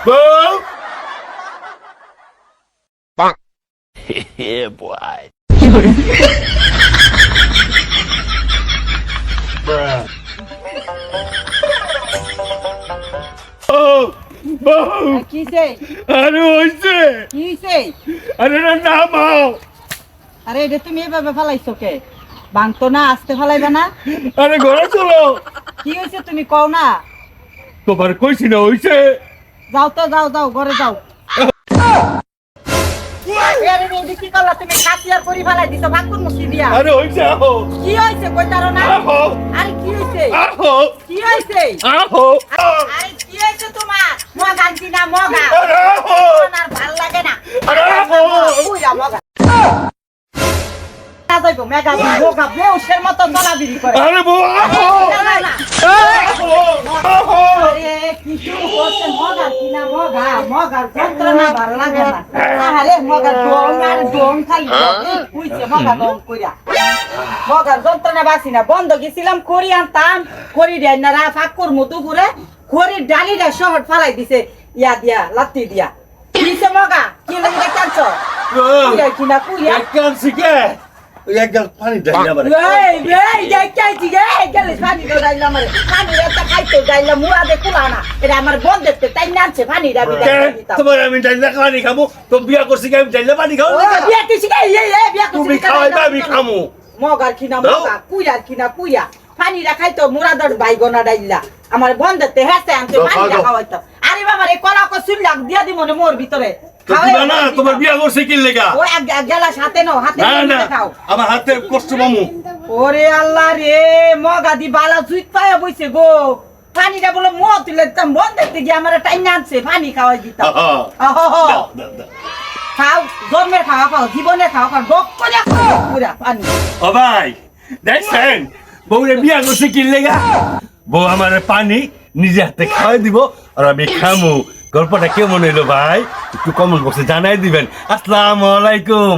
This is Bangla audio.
বউ Yeah, boy. বউ কিসে আরে হইছে কিসে আরে নামাও আরে এটা তুমি এভাবে ফেলাইছো কে ভাঙতো না আস্তে ফেলাইবে না আরে ঘরে চলো কি হয়েছে তুমি কও না তোমার কইছি না হইছে যাও তো যাও যাও ঘরে যাও আরে রে কি করলা তুমি কাটিয়ার পরি ফেলাই দিছো ভাঙকুর মুখি দিয়া আরে হইছে আহো কি হয়েছে কইতারো না আহো আরে কি হয়েছে আহো কি হয়েছে আহো আরে কি হয়েছে তোমার মগা আনছি না মগা আরে আহো আর ভাল লাগে না আরে আহো পুরা মগা না যাইবো মেগা মগা বেউসের মতো চলাবিরি করে আরে বউ আহো না, না। আহো আরে কিছু করছে মগার কিনা মগার যন্ত্রণা ভালো লাগে না আরে মগার ডং আর ডং খালি কইছে মগা ডং কইরা মগার যন্ত্রণা বাসি না বন্ধ গেছিলাম করি আনতাম করি দেয় না রা ফাঁক করমু দুপুরে করির ডালিটা শহর ফালাই দিছে ইয়া দিয়া লাত্তি দিয়া কিছে মগা কি লাগে কাঁদছ কুইয়া কিনা কুইয়া একদম শিখে ওই একদম পানি ঢালি না এই এই যাইছি এই গেলে পানি তো ডাইলাম রে পানি রাতে খাইতে ডাইলাম মুড়া দে কুলানা এটা আমার বন্ধেতে তাই নাচছে পানি ডাবি দিতাম তোমার আমি ঢালি পানি খাবো তো বিয়া করছি কি আমি ঢালি পানি খাবো ও বিয়া কি শিখাই এই বিয়া কি তুমি খাওয়াইবা আমি খামু মগার কিনা মগা কুইয়ার কিনা কুইয়া পানি রাখাইতো মুরাদার বাইগনা ডাইলা আমার বন্ধেতে হেসে আনতে পানি রাখাইতো আরে বাবা রে কলা কো সুল্লাক দিয়া দি মনে মোর ভিতরে দিবা না তোমার বিয়া করছে কি লেগা ও এক গেলা সাথে নাও হাতে না খাও আমার হাতে কষ্ট পামু ওরে আল্লাহ রে মগা দি বালা জুইত পায়া বইছে গো পানিটা বলে মো তুলে দিতাম বন্ধ দেখতে গিয়ে আমার টাইম আনছে পানি খাওয়াই দিতাম খাও জন্মের খাওয়া খাও জীবনের খাওয়া খাও ডক করে খাও পুরা পানি ও ভাই দেখছেন বউরে বিয়া করছে কি লেগা বউ আমার পানি নিজে হাতে খাওয়াই দিব আর আমি খামু গল্পটা কেমন হইলো ভাই একটু কমেন্ট বক্সে জানাই দিবেন আসসালামু আলাইকুম